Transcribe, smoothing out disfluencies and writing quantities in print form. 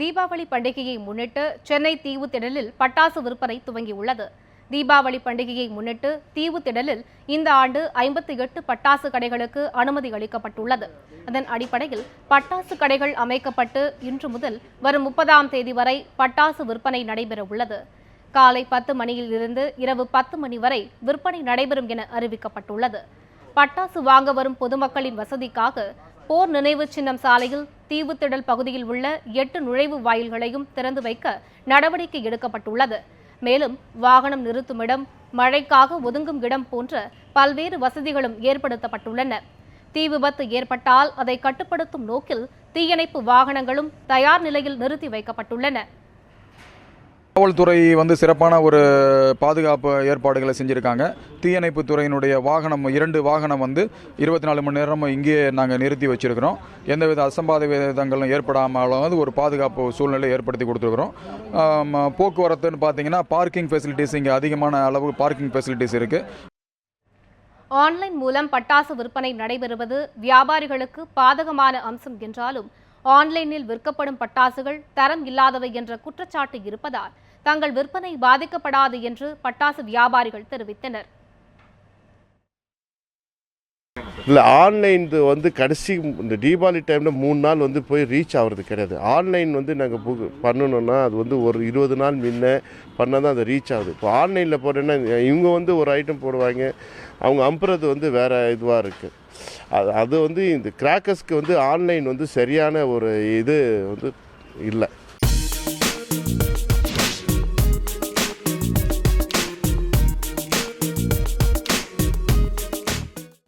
தீபாவளி பண்டிகையை முன்னிட்டு சென்னை தீவுத்திடலில் பட்டாசு விற்பனை துவங்கியுள்ளது. தீபாவளி பண்டிகையை முன்னிட்டு தீவுத்திடலில் இந்த ஆண்டு 58 பட்டாசு கடைகளுக்கு அனுமதி அளிக்கப்பட்டுள்ளது. அதன் அடிப்படையில் பட்டாசு கடைகள் அமைக்கப்பட்டு இன்று முதல் வரும் 30ஆம் தேதி வரை பட்டாசு விற்பனை நடைபெறவுள்ளது. காலை 10 மணியில் இருந்து இரவு 10 மணி வரை விற்பனை நடைபெறும் என அறிவிக்கப்பட்டுள்ளது. பட்டாசு வாங்க வரும் பொதுமக்களின் வசதிக்காக போர் நினைவு சின்னம் சாலையில் தீவுத்திடல் பகுதியில் உள்ள 8 நுழைவு வாயில்களையும் திறந்து வைக்க நடவடிக்கை எடுக்கப்பட்டுள்ளது. மேலும் வாகனம் நிறுத்துமிடம், மழைக்காக ஒதுங்கும் இடம் போன்ற பல்வேறு வசதிகளும் ஏற்படுத்தப்பட்டுள்ளன. தீ விபத்து ஏற்பட்டால் அதை கட்டுப்படுத்தும் நோக்கில் தீயணைப்பு வாகனங்களும் தயார் நிலையில் நிறுத்தி வைக்கப்பட்டுள்ளன. காவல்துறை சிறப்பான ஒரு பாதுகாப்பு ஏற்பாடுகளை செஞ்சுருக்காங்க. தீயணைப்பு துறையினுடைய வாகனம் 2 வாகனம் 24 மணி நேரம் இங்கே நாங்கள் நிறுத்தி வச்சிருக்கிறோம். எந்தவித அசம்பாவிதங்களும் ஏற்படாமல் ஒரு பாதுகாப்பு சூழ்நிலை ஏற்படுத்தி கொடுத்துருக்குறோம். போக்குவரத்துன்னு பார்த்தீங்கன்னா பார்க்கிங் ஃபெசிலிட்டிஸ் இங்கே அதிகமான அளவு பார்க்கிங் ஃபெசிலிட்டிஸ் இருக்குது. ஆன்லைன் மூலம் பட்டாசு விற்பனை நடைபெறுவது வியாபாரிகளுக்கு பாதகமான அம்சம் என்றாலும் ஆன்லைனில் விற்கப்படும் பட்டாசுகள் தரம் இல்லாதவை என்ற குற்றச்சாட்டு இருப்பதால் தங்கள் விற்பனை பாதிக்கப்படாது என்று பட்டாசு வியாபாரிகள் தெரிவித்தனர். இல்லை, ஆன்லைன் கடைசி இந்த தீபாவளி டைமில் 3 நாள் போய் ரீச் ஆகிறது கிடையாது. ஆன்லைன் நாங்கள் புக் பண்ணணுன்னா அது ஒரு 20 நாள் முன்ன பண்ணால் தான் அது ரீச் ஆகுது. இப்போ ஆன்லைனில் போட்டோன்னா இவங்க ஒரு ஐட்டம் போடுவாங்க, அவங்க அனுப்புறது வேறு இதுவாக இருக்குது. அது இந்த கிராக்கர்ஸ்க்கு ஆன்லைன் சரியான ஒரு இது இல்லை.